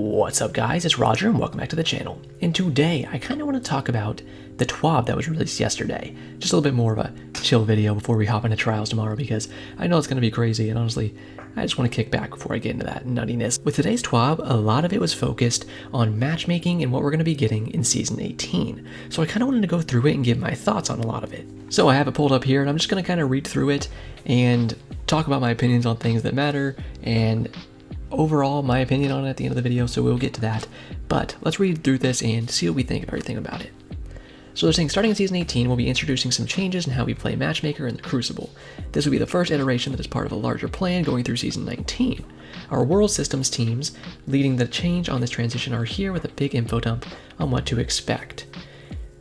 What's up guys, it's Roger and welcome back to the channel. And today I kind of want to talk about the TWAB that was released yesterday. Just a little bit more of a chill video before we hop into trials tomorrow because I know it's going to be crazy and honestly I just want to kick back before I get into that nuttiness. With today's TWAB, a lot of it was focused on matchmaking and what we're going to be getting in Season 18. So I kind of wanted to go through it and give my thoughts on a lot of it. So I have it pulled up here and I'm just going to kind of read through it and talk about my opinions on things that matter and overall my opinion on it at the end of the video, so we'll get to that. But let's read through this and see what we think of everything about it. So they're saying starting in Season 18, we'll be introducing some changes in how we play Matchmaker in the Crucible. This will be the first iteration that is part of a larger plan going through Season 19. Our World Systems teams leading the change on this transition are here with a big info dump on what to expect.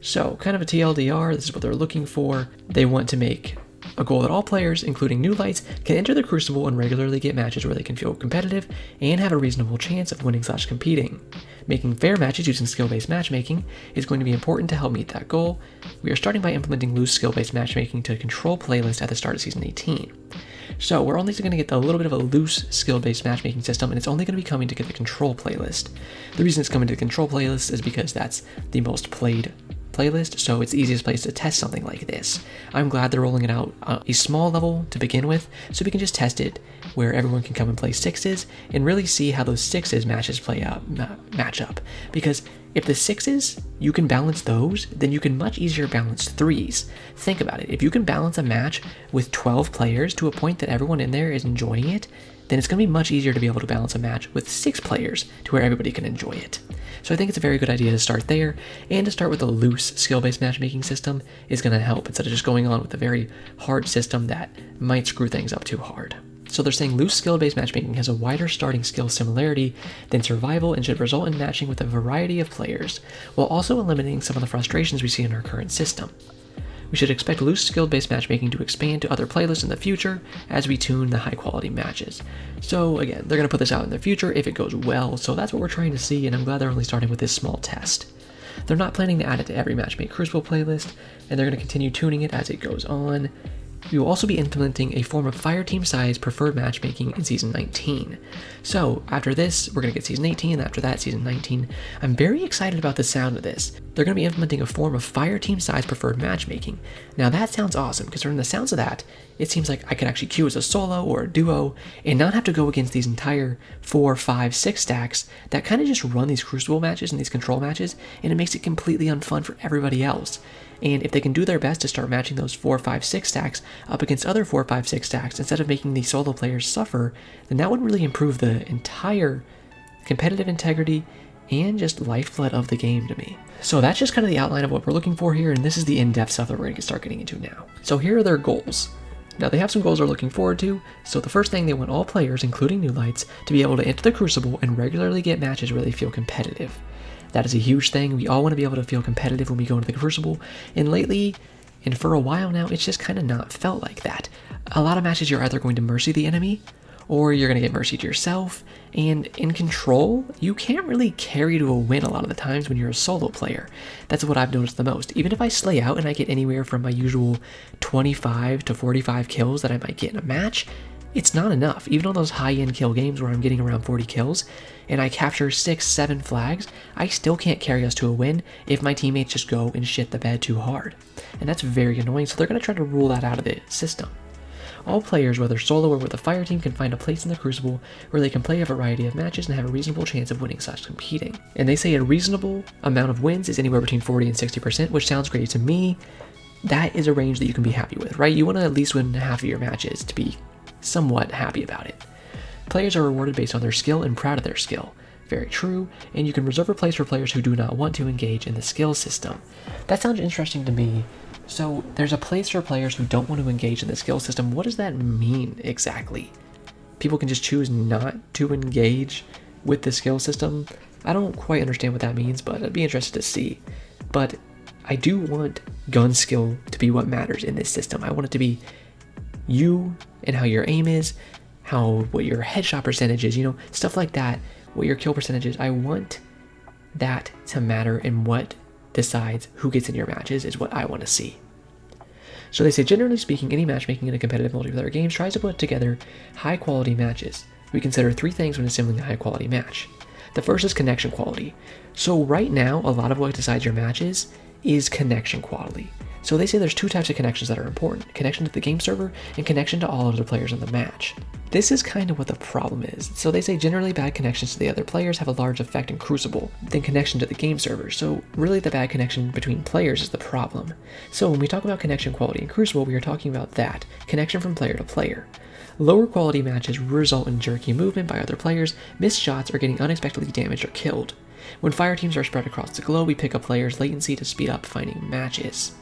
So kind of a TLDR, this is what they're looking for. They want to make a goal that all players, including new lights, can enter the Crucible and regularly get matches where they can feel competitive and have a reasonable chance of winning/competing. Making fair matches using skill-based matchmaking is going to be important to help meet that goal. We are starting by implementing loose skill-based matchmaking to control playlist at the start of Season 18. So we're only going to get a little bit of a loose skill-based matchmaking system, and it's only going to be coming to get the control playlist. The reason it's coming to the control playlist is because that's the most played playlist, so it's the easiest place to test something like this. I'm glad they're rolling it out a small level to begin with, so we can just test it where everyone can come and play sixes and really see how those sixes match up. Because if the sixes, you can balance those, then you can much easier balance threes. Think about it. If you can balance a match with 12 players to a point that everyone in there is enjoying it, then it's going to be much easier to be able to balance a match with 6 players to where everybody can enjoy it. So I think it's a very good idea to start there, and to start with a loose skill-based matchmaking system is going to help instead of just going on with a very hard system that might screw things up too hard. So they're saying loose skill-based matchmaking has a wider starting skill similarity than survival and should result in matching with a variety of players, while also eliminating some of the frustrations we see in our current system. We should expect loose skill-based matchmaking to expand to other playlists in the future as we tune the high-quality matches. So again, they're going to put this out in the future if it goes well, so that's what we're trying to see, and I'm glad they're only starting with this small test. They're not planning to add it to every Matchmake Crucible playlist, and they're going to continue tuning it as it goes on. We will also be implementing a form of Fireteam size preferred matchmaking in Season 19. So after this, we're going to get Season 18, and after that, Season 19. I'm very excited about the sound of this. They're going to be implementing a form of Fireteam size preferred matchmaking. Now that sounds awesome, because from the sounds of that, it seems like I could actually queue as a solo or a duo, and not have to go against these entire 4, 5, 6 stacks that kind of just run these Crucible matches and these control matches, and it makes it completely unfun for everybody else. And if they can do their best to start matching those 4, 5, 6 stacks up against other 4, 5, 6 stacks instead of making these solo players suffer, then that would really improve the entire competitive integrity and just lifeblood of the game to me. So that's just kind of the outline of what we're looking for here, and this is the in-depth stuff that we're going to start getting into now. So here are their goals. Now they have some goals they're looking forward to. So the first thing, they want all players, including new lights, to be able to enter the Crucible and regularly get matches where they feel competitive. That is a huge thing. We all want to be able to feel competitive when we go into the Crucible, and lately, and for a while now, it's just kind of not felt like that. A lot of matches you're either going to mercy the enemy, or you're going to get mercied yourself, and in Control, you can't really carry to a win a lot of the times when you're a solo player. That's what I've noticed the most. Even if I slay out and I get anywhere from my usual 25 to 45 kills that I might get in a match, it's not enough. Even on those high-end kill games where I'm getting around 40 kills, and I capture 6, 7 flags, I still can't carry us to a win if my teammates just go and shit the bed too hard. And that's very annoying, so they're going to try to rule that out of the system. All players, whether solo or with a fire team, can find a place in the Crucible where they can play a variety of matches and have a reasonable chance of winning/competing. And they say a reasonable amount of wins is anywhere between 40 and 60%, which sounds great to me. That is a range that you can be happy with, right? You want to at least win half of your matches to be somewhat happy about it. Players are rewarded based on their skill and proud of their skill. Very true, and you can reserve a place for players who do not want to engage in the skill system. That sounds interesting to me. So there's a place for players who don't want to engage in the skill system. What does that mean exactly? People can just choose not to engage with the skill system? I don't quite understand what that means, but I'd be interested to see. But I do want gun skill to be what matters in this system. I want it to be you and how your aim is, what your headshot percentage is, stuff like that, what your kill percentage is. I want that to matter, and what decides who gets in your matches is what I want to see. So they say, generally speaking, any matchmaking in a competitive multiplayer game tries to put together high quality matches. We consider 3 things when assembling a high quality match: The first is connection quality. So right now, a lot of what decides your matches is connection quality. So they say there's two types of connections that are important: connection to the game server and connection to all other players in the match. This is kind of what the problem is. So they say generally bad connections to the other players have a large effect in Crucible than connection to the game server. So really the bad connection between players is the problem. So when we talk about connection quality in Crucible, we are talking about that, connection from player to player. Lower quality matches result in jerky movement by other players, missed shots, or getting unexpectedly damaged or killed. When fire teams are spread across the globe, we pick up players' latency to speed up finding matches.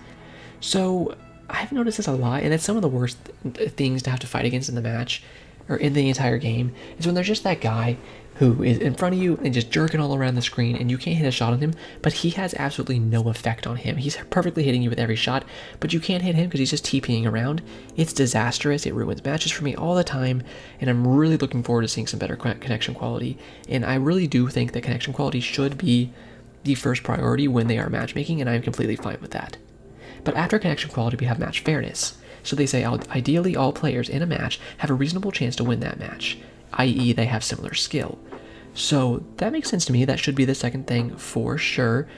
So I've noticed this a lot, and it's some of the worst things to have to fight against in the match, or in the entire game, is when there's just that guy who is in front of you and just jerking all around the screen, and you can't hit a shot on him, but he has absolutely no effect on him. He's perfectly hitting you with every shot, but you can't hit him because he's just TPing around. It's disastrous. It ruins matches for me all the time, and I'm really looking forward to seeing some better connection quality, and I really do think that connection quality should be the first priority when they are matchmaking, and I'm completely fine with that. But after connection quality, we have match fairness. So they say ideally all players in a match have a reasonable chance to win that match, i.e. they have similar skill. So that makes sense to me. That should be the second thing for sure,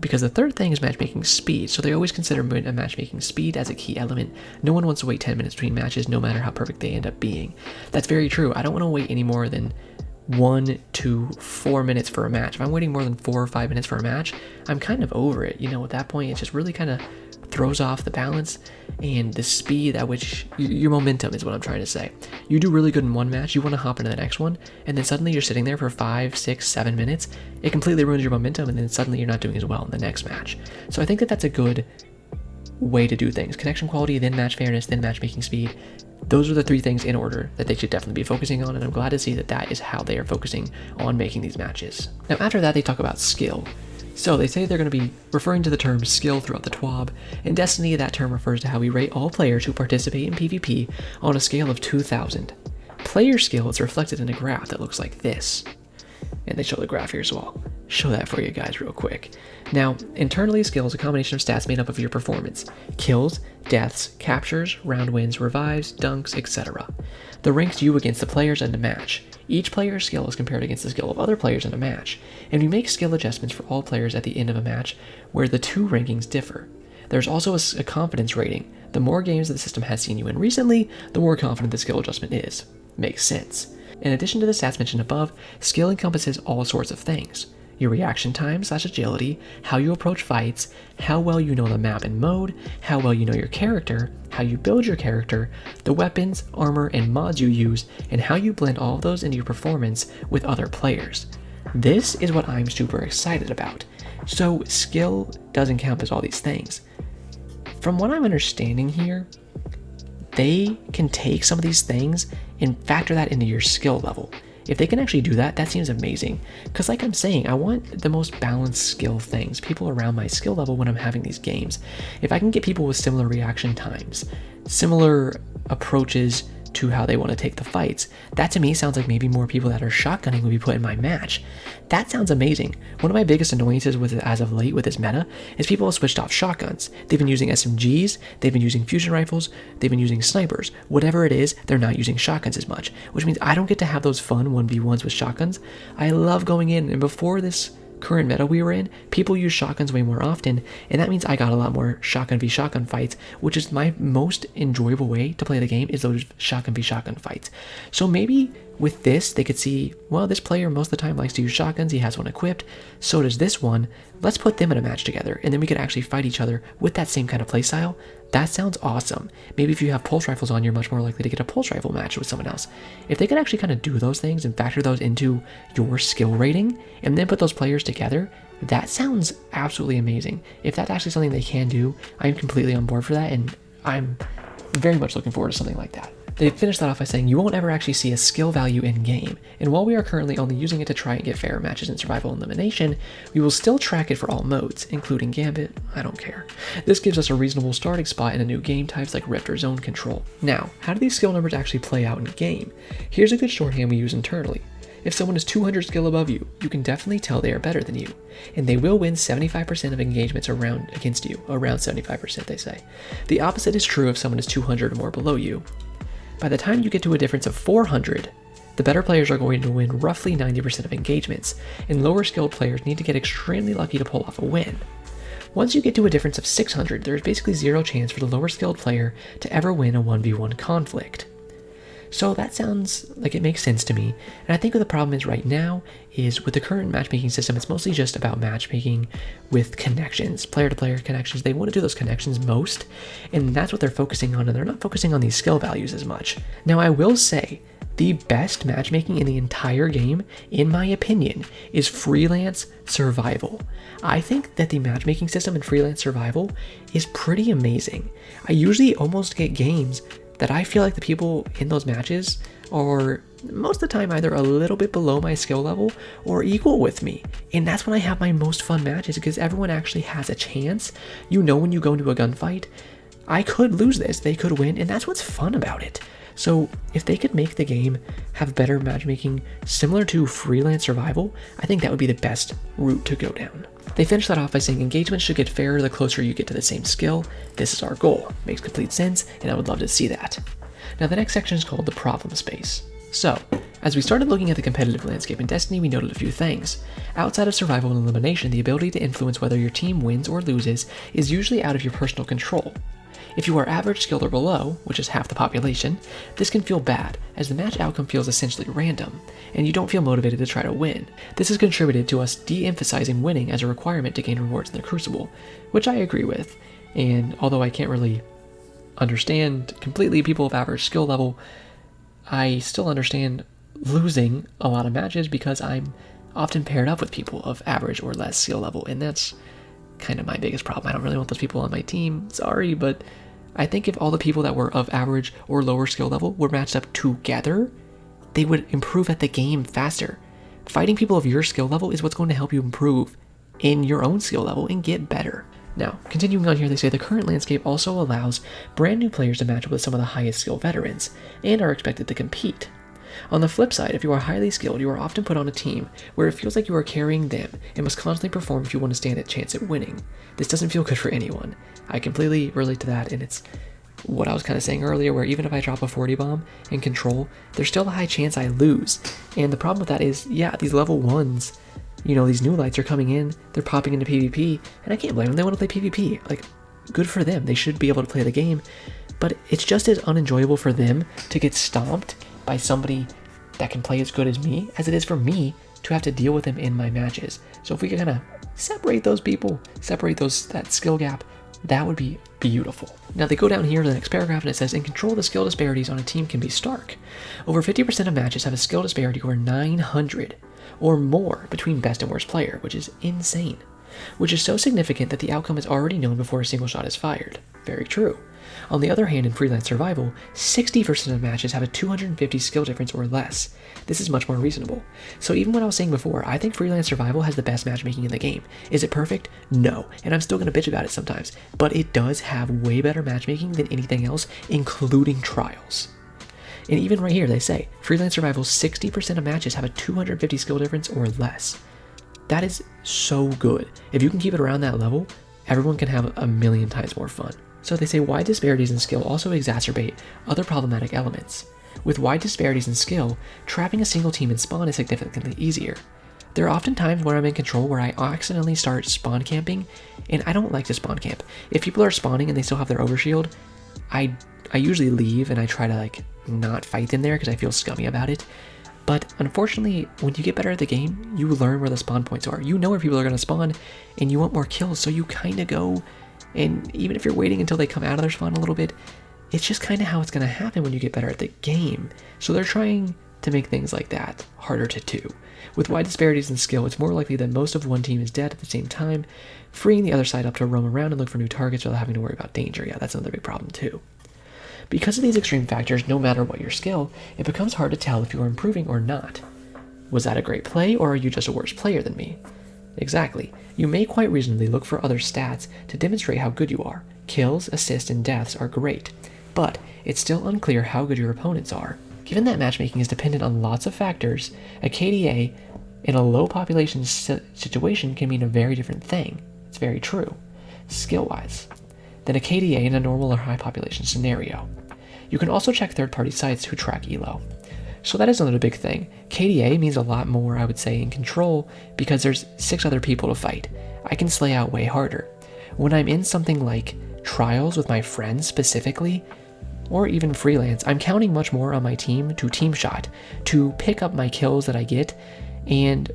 because the third thing is matchmaking speed. So they always consider matchmaking speed as a key element. No one wants to wait 10 minutes between matches, no matter how perfect they end up being. That's very true. I don't want to wait any more than 1 to 4 minutes for a match. If I'm waiting more than 4 or 5 minutes for a match, I'm kind of over it. At that point, it just really kind of throws off the balance and the speed at which your momentum is what I'm trying to say. You do really good in one match, you want to hop into the next one, and then suddenly you're sitting there for 5, 6, 7 minutes. It completely ruins your momentum, and then suddenly you're not doing as well in the next match. So I think that that's a good way to do things. Connection quality, then match fairness, then matchmaking speed. Those are the three things in order that they should definitely be focusing on, and I'm glad to see that that is how they are focusing on making these matches. Now after that, they talk about skill. So they say they're going to be referring to the term skill throughout the TWAB. In Destiny, that term refers to how we rate all players who participate in PvP on a scale of 2,000. Player skill is reflected in a graph that looks like this. And they show the graph here, so I'll show that for you guys real quick. Now, internally, skill is a combination of stats made up of your performance: kills, deaths, captures, round wins, revives, dunks, etc. The ranks you against the players in a match. Each player's skill is compared against the skill of other players in a match, and we make skill adjustments for all players at the end of a match where the two rankings differ. There's also a confidence rating. The more games that the system has seen you in recently, the more confident the skill adjustment is. Makes sense. In addition to the stats mentioned above, skill encompasses all sorts of things: your reaction time / agility, how you approach fights, how well you know the map and mode, how well you know your character, how you build your character, the weapons, armor, and mods you use, and how you blend all of those into your performance with other players. This is what I'm super excited about. So skill does encompass all these things. From what I'm understanding here, they can take some of these things and factor that into your skill level. If they can actually do that, that seems amazing. Because like I'm saying, I want the most balanced skill things, people around my skill level when I'm having these games. If I can get people with similar reaction times, similar approaches to how they want to take the fights, that to me sounds like maybe more people that are shotgunning would be put in my match. That sounds amazing. One of my biggest annoyances with it as of late with this meta is people have switched off shotguns. They've been using SMGs, they've been using fusion rifles, they've been using snipers. Whatever it is, they're not using shotguns as much, which means I don't get to have those fun 1v1s with shotguns. I love going in, and before this current meta we were in, people use shotguns way more often, and that means I got a lot more shotgun v shotgun fights, which is my most enjoyable way to play the game, is those shotgun v shotgun fights. So maybe with this they could see, well, this player most of the time likes to use shotguns, he has one equipped, so does this one, let's put them in a match together, and then we could actually fight each other with that same kind of playstyle. That sounds awesome. Maybe if you have pulse rifles on, you're much more likely to get a pulse rifle match with someone else. If they could actually kind of do those things and factor those into your skill rating and then put those players together, that sounds absolutely amazing. If that's actually something they can do, I'm completely on board for that, and I'm very much looking forward to something like that. They finish that off by saying, you won't ever actually see a skill value in game, and while we are currently only using it to try and get fairer matches in survival and elimination, we will still track it for all modes, including Gambit. I don't care. This gives us a reasonable starting spot in a new game types like Rift or Zone Control. Now, how do these skill numbers actually play out in game? Here's a good shorthand we use internally. If someone is 200 skill above you, you can definitely tell they are better than you, and they will win 75% of engagements against you, around 75% they say. The opposite is true if someone is 200 or more below you. By the time you get to a difference of 400, the better players are going to win roughly 90% of engagements, and lower skilled players need to get extremely lucky to pull off a win. Once you get to a difference of 600, there's basically zero chance for the lower skilled player to ever win a 1v1 conflict. So that sounds like it makes sense to me, and I think what the problem is right now is with the current matchmaking system, it's mostly just about matchmaking with connections, player-to-player connections. They want to do those connections most, and that's what they're focusing on, and they're not focusing on these skill values as much. Now, I will say, the best matchmaking in the entire game, in my opinion, is freelance survival. I think that the matchmaking system in freelance survival is pretty amazing. I usually almost get games that I feel like the people in those matches are most of the time either a little bit below my skill level or equal with me. And that's when I have my most fun matches, because everyone actually has a chance. You know, when you go into a gunfight, I could lose this, they could win, and that's what's fun about it. So if they could make the game have better matchmaking similar to freelance survival, I think that would be the best route to go down. They finish that off by saying engagement should get fairer the closer you get to the same skill. This is our goal. Makes complete sense, and I would love to see that. Now the next section is called the problem space. So, as we started looking at the competitive landscape in Destiny, we noted a few things. Outside of survival and elimination, the ability to influence whether your team wins or loses is usually out of your personal control. If you are average, skilled, or below, which is half the population, this can feel bad, as the match outcome feels essentially random, and you don't feel motivated to try to win. This has contributed to us de-emphasizing winning as a requirement to gain rewards in the Crucible, which I agree with, and although I can't really understand completely people of average skill level, I still understand losing a lot of matches because I'm often paired up with people of average or less skill level, and that's kind of my biggest problem. I don't really want those people on my team, sorry, but I think if all the people that were of average or lower skill level were matched up together, they would improve at the game faster. Fighting people of your skill level is what's going to help you improve in your own skill level and get better. Now, continuing on here, they say the current landscape also allows brand new players to match up with some of the highest skill veterans and are expected to compete. On the flip side, if you are highly skilled, you are often put on a team where it feels like you are carrying them and must constantly perform if you want to stand a chance at winning. This doesn't feel good for anyone. I completely relate to that, and it's what I was kind of saying earlier, where even if I drop a 40 bomb in control, there's still a high chance I lose. And the problem with that is, yeah, these level 1s, you know, these new lights are coming in, they're popping into PvP, and I can't blame them, they want to play PvP. Like, good for them, they should be able to play the game, but it's just as unenjoyable for them to get stomped by somebody that can play as good as me as it is for me to have to deal with them in my matches. So if we can kind of separate those people, that skill gap, that would be beautiful. Now they go down here to the next paragraph and it says, in control, the skill disparities on a team can be stark. Over 50% of matches have a skill disparity over 900 or more between best and worst player, which is insane. Which is so significant that the outcome is already known before a single shot is fired. Very true. On the other hand, in freelance survival, 60% of matches have a 250 skill difference or less. This is much more reasonable. So even what I was saying before, I think freelance survival has the best matchmaking in the game. Is it perfect? No, and I'm still going to bitch about it sometimes, but it does have way better matchmaking than anything else, including trials. And even right here, they say, freelance survival, 60% of matches have a 250 skill difference or less. That is so good. If you can keep it around that level, everyone can have a million times more fun. So they say wide disparities in skill also exacerbate other problematic elements. With wide disparities in skill, trapping a single team in spawn is significantly easier. There are often times where I'm in control where I accidentally start spawn camping, and I don't like to spawn camp. If people are spawning and they still have their overshield, I usually leave and I try to not fight them there because I feel scummy about it. But unfortunately, when you get better at the game, you learn where the spawn points are. You know where people are going to spawn, and you want more kills, so you kind of go, and even if you're waiting until they come out of their spawn a little bit, it's just kind of how it's going to happen when you get better at the game. So they're trying to make things like that harder to do. With wide disparities in skill, it's more likely that most of one team is dead at the same time, freeing the other side up to roam around and look for new targets without having to worry about danger. Yeah, that's another big problem too. Because of these extreme factors, no matter what your skill, it becomes hard to tell if you are improving or not. Was that a great play, or are you just a worse player than me? Exactly. You may quite reasonably look for other stats to demonstrate how good you are. Kills, assists, and deaths are great, but it's still unclear how good your opponents are. Given that matchmaking is dependent on lots of factors, a KDA in a low population situation can mean a very different thing. It's very true, skill-wise, than a KDA in a normal or high population scenario. You can also check third-party sites who track ELO. So that is another big thing. KDA means a lot more, I would say, in Control because there's 6 other people to fight. I can slay out way harder. When I'm in something like Trials with my friends specifically, or even freelance, I'm counting much more on my team to team shot, to pick up my kills that I get and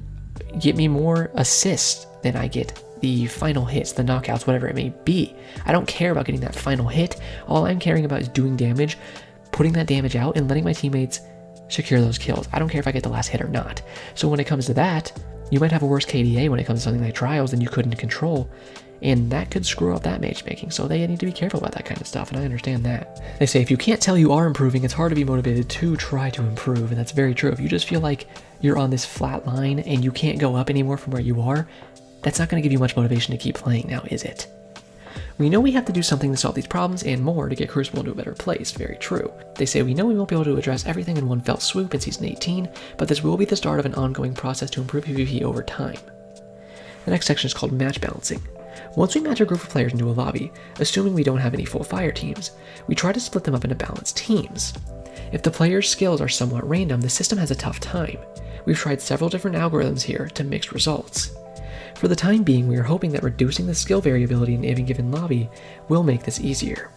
get me more assists than I get the final hits, the knockouts, whatever it may be. I don't care about getting that final hit. All I'm caring about is doing damage, putting that damage out, and letting my teammates secure those kills. I don't care if I get the last hit or not. So when it comes to that, you might have a worse KDA when it comes to something like Trials than you could in Control, and that could screw up that matchmaking, so they need to be careful about that kind of stuff, and I understand that. They say if you can't tell you are improving, it's hard to be motivated to try to improve, and that's very true. If you just feel like you're on this flat line and you can't go up anymore from where you are, that's not going to give you much motivation to keep playing now, is it? We know we have to do something to solve these problems and more to get Crucible into a better place, very true. They say we know we won't be able to address everything in one fell swoop in Season 18, but this will be the start of an ongoing process to improve PvP over time. The next section is called Match Balancing. Once we match a group of players into a lobby, assuming we don't have any full fire teams, we try to split them up into balanced teams. If the players' skills are somewhat random, the system has a tough time. We've tried several different algorithms here to mixed results. For the time being, we are hoping that reducing the skill variability in any given lobby will make this easier.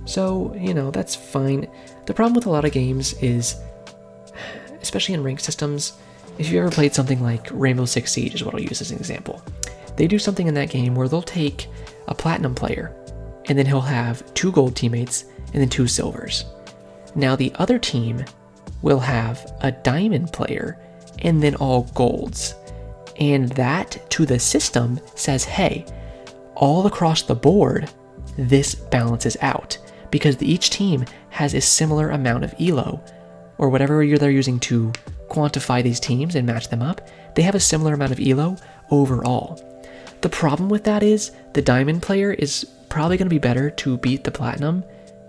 So, that's fine. The problem with a lot of games is, especially in ranked systems, if you've ever played something like Rainbow Six Siege is what I'll use as an example. They do something in that game where they'll take a platinum player, and then he'll have 2 gold teammates, and then 2 silvers. Now the other team will have a diamond player, and then all golds. And that, to the system, says, hey, all across the board, this balances out. Because each team has a similar amount of elo, or whatever they're using to quantify these teams and match them up, they have a similar amount of elo overall. The problem with that is the diamond player is probably going to be better to beat the platinum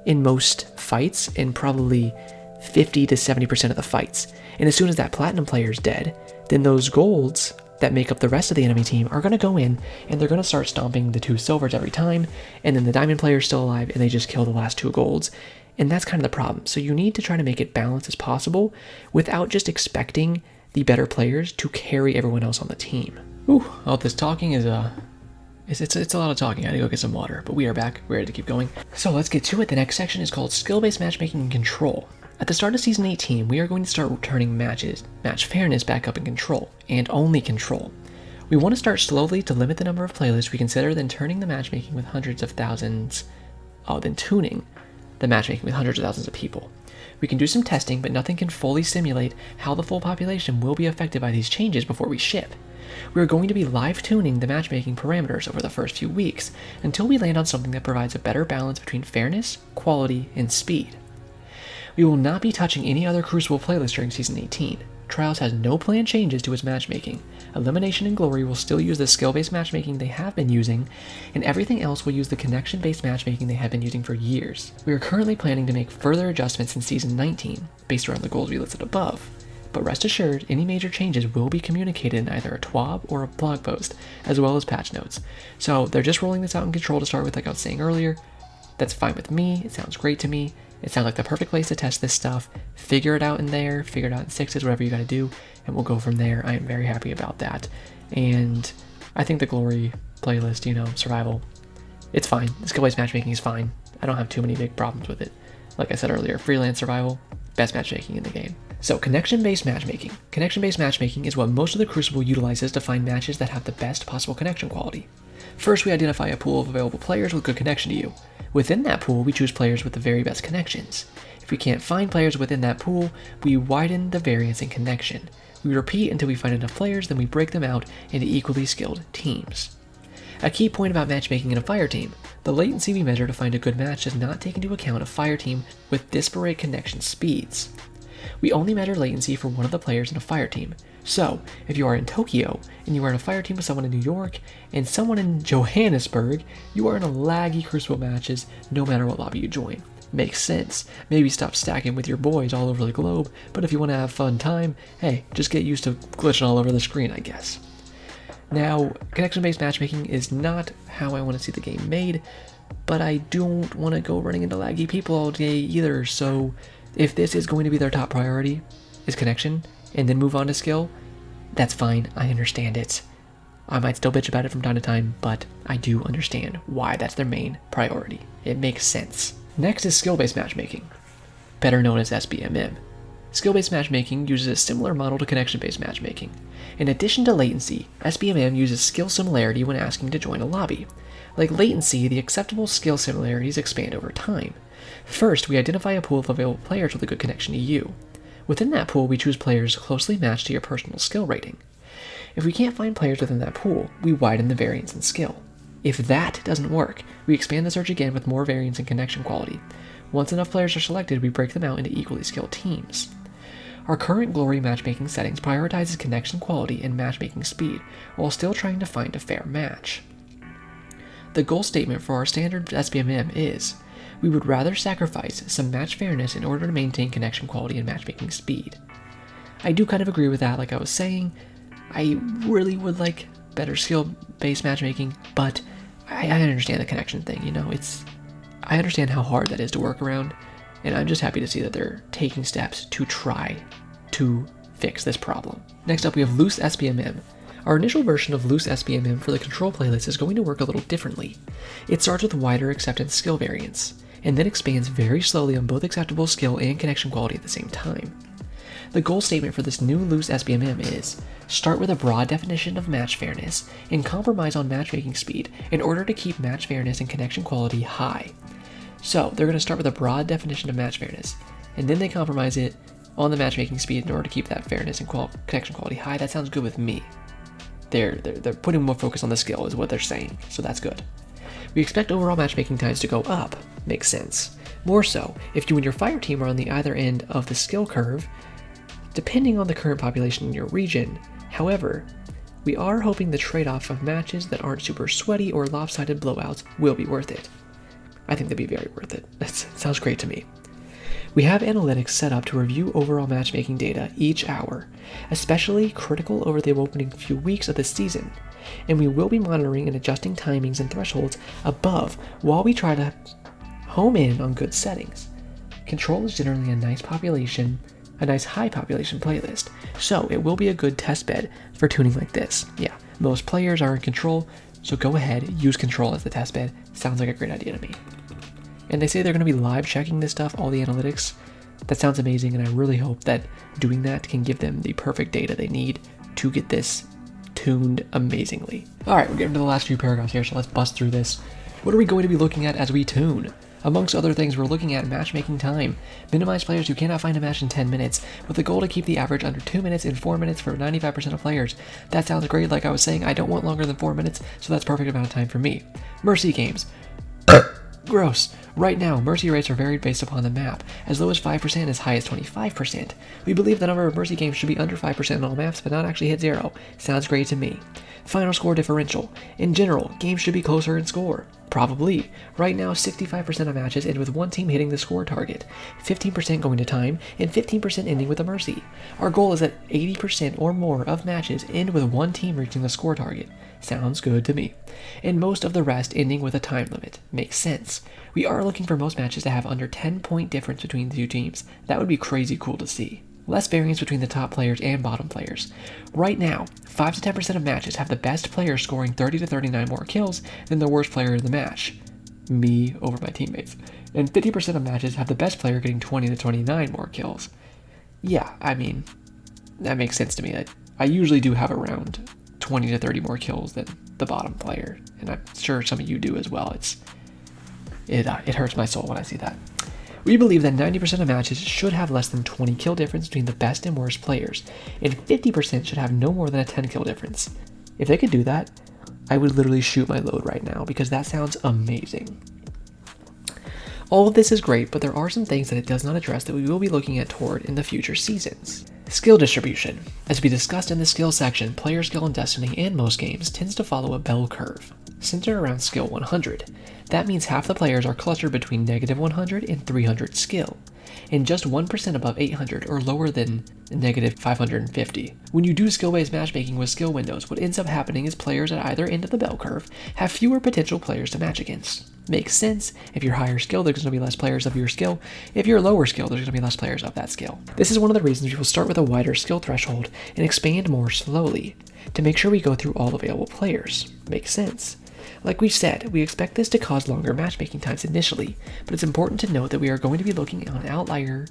in most fights, in probably 50 to 70% of the fights. And as soon as that platinum player is dead, then those golds that make up the rest of the enemy team are going to go in and they're going to start stomping the 2 silvers every time, and then the diamond player is still alive and they just kill the last 2 golds. And that's kind of the problem. So you need to try to make it balanced as possible without just expecting the better players to carry everyone else on the team. Ooh, all this talking is it's a lot of talking. I gotta go get some water, but we are back. We're ready to keep going. So let's get to it. The next section is called Skill-Based Matchmaking and Control. At the start of Season 18, we are going to start turning match fairness back up in Control, and only Control. We want to start slowly to limit the number of playlists we consider, then turning the matchmaking with hundreds of thousands, then tuning the matchmaking with hundreds of thousands of people. We can do some testing, but nothing can fully simulate how the full population will be affected by these changes before we ship. We are going to be live tuning the matchmaking parameters over the first few weeks until we land on something that provides a better balance between fairness, quality, and speed. We will not be touching any other Crucible playlist during Season 18. Trials has no planned changes to its matchmaking. Elimination and Glory will still use the skill-based matchmaking they have been using, and everything else will use the connection-based matchmaking they have been using for years. We are currently planning to make further adjustments in Season 19, based around the goals we listed above. But rest assured, any major changes will be communicated in either a TWAB or a blog post, as well as patch notes. So they're just rolling this out in Control to start with, like I was saying earlier. That's fine with me, it sounds great to me. It sounds like the perfect place to test this stuff. Figure it out in there, figure it out in 6s, whatever you gotta do, and we'll go from there. I am very happy about that. And I think the Glory playlist, survival, it's fine. The skill-based matchmaking is fine. I don't have too many big problems with it. Like I said earlier, freelance survival, best matchmaking in the game. So connection-based matchmaking. Connection-based matchmaking is what most of the Crucible utilizes to find matches that have the best possible connection quality. First, we identify a pool of available players with good connection to you. Within that pool, we choose players with the very best connections. If we can't find players within that pool, we widen the variance in connection. We repeat until we find enough players, then we break them out into equally skilled teams. A key point about matchmaking in a fire team: the latency we measure to find a good match does not take into account a fire team with disparate connection speeds. We only measure latency for one of the players in a fire team. So, if you are in Tokyo, and you are in a fire team with someone in New York, and someone in Johannesburg, you are in a laggy Crucible matches no matter what lobby you join. Makes sense. Maybe stop stacking with your boys all over the globe, but if you want to have fun time, hey, just get used to glitching all over the screen, I guess. Now, connection-based matchmaking is not how I want to see the game made, but I don't want to go running into laggy people all day either. So if this is going to be their top priority, is connection, and then move on to skill, that's fine. I understand it. I might still bitch about it from time to time, but I do understand why that's their main priority. It makes sense. Next is skill-based matchmaking, better known as SBMM. Skill-based matchmaking uses a similar model to connection-based matchmaking. In addition to latency, SBMM uses skill similarity when asking to join a lobby. Like latency, the acceptable skill similarities expand over time. First, we identify a pool of available players with a good connection to you. Within that pool, we choose players closely matched to your personal skill rating. If we can't find players within that pool, we widen the variance in skill. If that doesn't work, we expand the search again with more variance in connection quality. Once enough players are selected, we break them out into equally skilled teams. Our current Glory matchmaking settings prioritizes connection quality and matchmaking speed, while still trying to find a fair match. The goal statement for our standard SBMM is, we would rather sacrifice some match fairness in order to maintain connection quality and matchmaking speed. I do kind of agree with that, like I was saying. I really would like better skill-based matchmaking, but I understand the connection thing, I understand how hard that is to work around, and I'm just happy to see that they're taking steps to try to fix this problem. Next up, we have Loose SBMM. Our initial version of Loose SBMM for the control playlist is going to work a little differently. It starts with wider acceptance skill variance, and then expands very slowly on both acceptable skill and connection quality at the same time. The goal statement for this new Loose SBMM is, start with a broad definition of match fairness and compromise on matchmaking speed in order to keep match fairness and connection quality high. So they're going to start with a broad definition of match fairness, and then they compromise it on the matchmaking speed in order to keep that fairness and connection quality high. That sounds good with me. They're putting more focus on the skill is what they're saying, so that's good. We expect overall matchmaking times to go up. Makes sense. More so, if you and your fire team are on the either end of the skill curve, depending on the current population in your region. However, we are hoping the trade-off of matches that aren't super sweaty or lopsided blowouts will be worth it. I think they'd be very worth it. That sounds great to me. We have analytics set up to review overall matchmaking data each hour, especially critical over the opening few weeks of the season, and we will be monitoring and adjusting timings and thresholds above while we try to home in on good settings. Control is generally a nice high population playlist, so it will be a good test bed for tuning like this. Yeah, most players are in control, so go ahead, use control as the test bed. Sounds like a great idea to me. And they say they're going to be live checking this stuff, all the analytics. That sounds amazing, and I really hope that doing that can give them the perfect data they need to get this tuned amazingly. Alright, we're getting to the last few paragraphs here, so let's bust through this. What are we going to be looking at as we tune? Amongst other things, we're looking at matchmaking time. Minimize players who cannot find a match in 10 minutes, with the goal to keep the average under 2 minutes and 4 minutes for 95% of players. That sounds great. Like I was saying, I don't want longer than 4 minutes, so that's perfect amount of time for me. Mercy games. Gross. Right now, mercy rates are varied based upon the map, as low as 5% as high as 25%. We believe the number of mercy games should be under 5% on all maps, but not actually hit 0. Sounds great to me. Final score differential. In general, games should be closer in score. Probably. Right now, 65% of matches end with one team hitting the score target, 15% going to time, and 15% ending with a mercy. Our goal is that 80% or more of matches end with one team reaching the score target. Sounds good to me. And most of the rest ending with a time limit. Makes sense. We are looking for most matches to have under 10-point difference between the two teams. That would be crazy cool to see. Less variance between the top players and bottom players. Right now, 5 to 10% of matches have the best player scoring 30 to 39 more kills than the worst player in the match. Me over my teammates. And 50% of matches have the best player getting 20 to 29 more kills. Yeah, I mean, that makes sense to me. I usually do have around 20 to 30 more kills than the bottom player, and I'm sure some of you do as well. It hurts my soul when I see that. We believe that 90% of matches should have less than 20 kill difference between the best and worst players, and 50% should have no more than a 10 kill difference. If they could do that, I would literally shoot my load right now, because that sounds amazing. All of this is great, but there are some things that it does not address that we will be looking at toward in the future seasons. Skill distribution. As we discussed in the skill section, player skill in Destiny and most games tends to follow a bell curve, centered around skill 100. That means half the players are clustered between -100 and 300 skill. and just 1% above 800 or lower than negative 550. When you do skill-based matchmaking with skill windows, what ends up happening is players at either end of the bell curve have fewer potential players to match against. Makes sense. If you're higher skill, there's going to be less players of your skill. If you're lower skill, there's going to be less players of that skill. This is one of the reasons we will start with a wider skill threshold and expand more slowly to make sure we go through all available players. Makes sense. Like we said, we expect this to cause longer matchmaking times initially, but it's important to note that we are going to be looking on outlier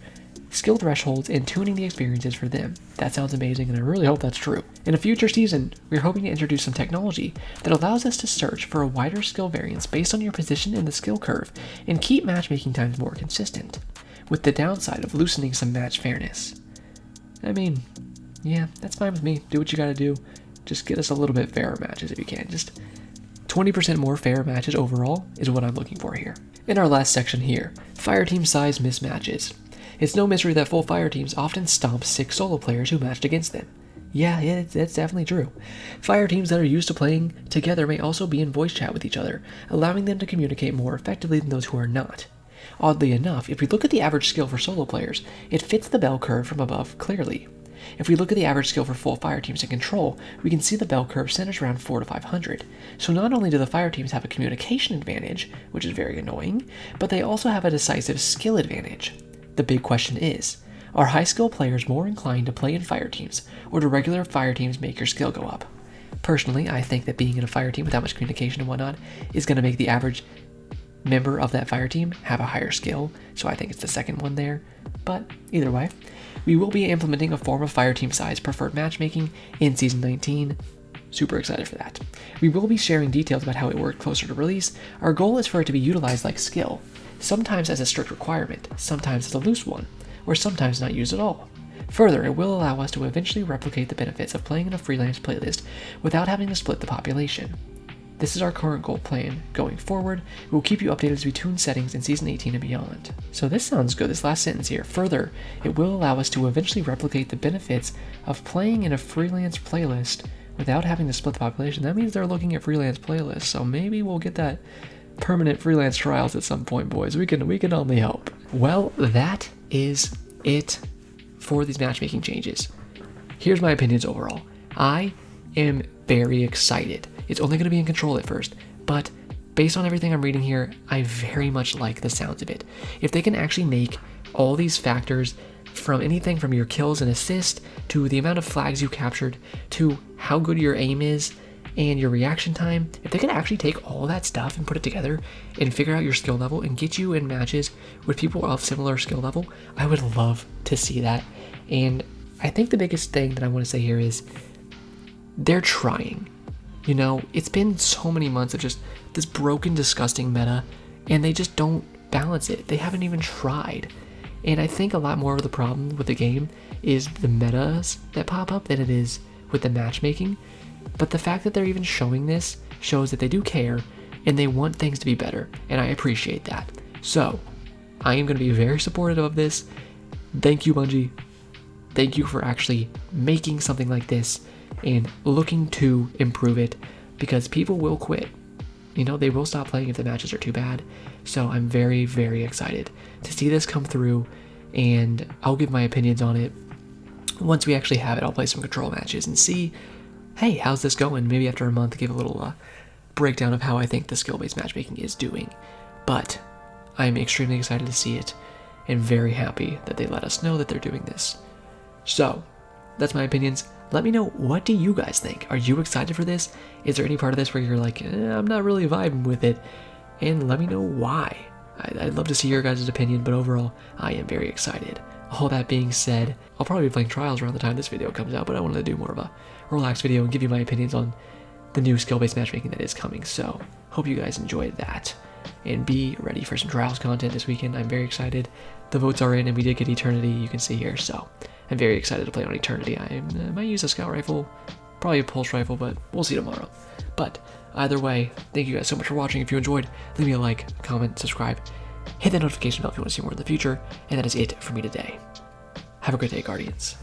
skill thresholds and tuning the experiences for them. That sounds amazing, and I really hope that's true. In a future season, we're hoping to introduce some technology that allows us to search for a wider skill variance based on your position in the skill curve and keep matchmaking times more consistent, with the downside of loosening some match fairness. I mean, yeah, that's fine with me. Do what you gotta do. Just get us a little bit fairer matches if you can. Just 20% more fair matches overall is what I'm looking for here. In our last section here, fire team size mismatches. It's no mystery that full fire teams often stomp 6 solo players who matched against them. Yeah, it's definitely true. Fire teams that are used to playing together may also be in voice chat with each other, allowing them to communicate more effectively than those who are not. Oddly enough, if we look at the average skill for solo players, it fits the bell curve from above clearly. If we look at the average skill for full fire teams in control, we can see the bell curve centers around 4 to 500. So not only do the fire teams have a communication advantage, which is very annoying, but they also have a decisive skill advantage. The big question is, are high skill players more inclined to play in fire teams, or do regular fire teams make your skill go up? Personally, I think that being in a fire team with that much communication and whatnot is going to make the average member of that fire team have a higher skill, so I think it's the second one there. But either way, we will be implementing a form of fire team size preferred matchmaking in Season 19. Super excited for that. We will be sharing details about how it worked closer to release. Our goal is for it to be utilized like skill, sometimes as a strict requirement, sometimes as a loose one, or sometimes not used at all. Further, it will allow us to eventually replicate the benefits of playing in a freelance playlist without having to split the population. This is our current goal plan. Going forward, we will keep you updated as we tune settings in Season 18 and beyond. So this sounds good, this last sentence here. Further, it will allow us to eventually replicate the benefits of playing in a freelance playlist without having to split the population. That means they're looking at freelance playlists, so maybe we'll get that permanent freelance trials at some point, boys. We can only hope. Well, that is it for these matchmaking changes. Here's my opinions overall. I am very excited. It's only going to be in control at first, but based on everything I'm reading here, I very much like the sounds of it. If they can actually make all these factors, from anything from your kills and assists to the amount of flags you captured to how good your aim is and your reaction time, if they could actually take all that stuff and put it together and figure out your skill level and get you in matches with people of similar skill level, I would love to see that. And I think the biggest thing that I want to say here is they're trying. You know, it's been so many months of just this broken, disgusting meta, and they just don't balance it. They haven't even tried. And I think a lot more of the problem with the game is the metas that pop up than it is with the matchmaking. But the fact that they're even showing this shows that they do care and they want things to be better, and I appreciate that. So, I am going to be very supportive of this. Thank you, Bungie. Thank you for actually making something like this and looking to improve it, because people will quit. You know, they will stop playing if the matches are too bad. So I'm very, very excited to see this come through, and I'll give my opinions on it. Once we actually have it, I'll play some control matches and see, hey, how's this going? Maybe after a month, give a little breakdown of how I think the skill-based matchmaking is doing. But I'm extremely excited to see it and very happy that they let us know that they're doing this. So, that's my opinions. Let me know, what do you guys think? Are you excited for this? Is there any part of this where you're like, I'm not really vibing with it? And let me know why. I'd love to see your guys' opinion, but overall, I am very excited. All that being said, I'll probably be playing Trials around the time this video comes out, but I wanted to do more of a relaxed video and give you my opinions on the new skill-based matchmaking that is coming. So, hope you guys enjoyed that. And be ready for some Trials content this weekend. I'm very excited. The votes are in, and we did get Eternity, you can see here, so I'm very excited to play on Eternity. I might use a scout rifle, probably a pulse rifle, but we'll see tomorrow. But either way, thank you guys so much for watching. If you enjoyed, leave me a like, comment, subscribe, hit that notification bell if you want to see more in the future, and that is it for me today. Have a great day, Guardians.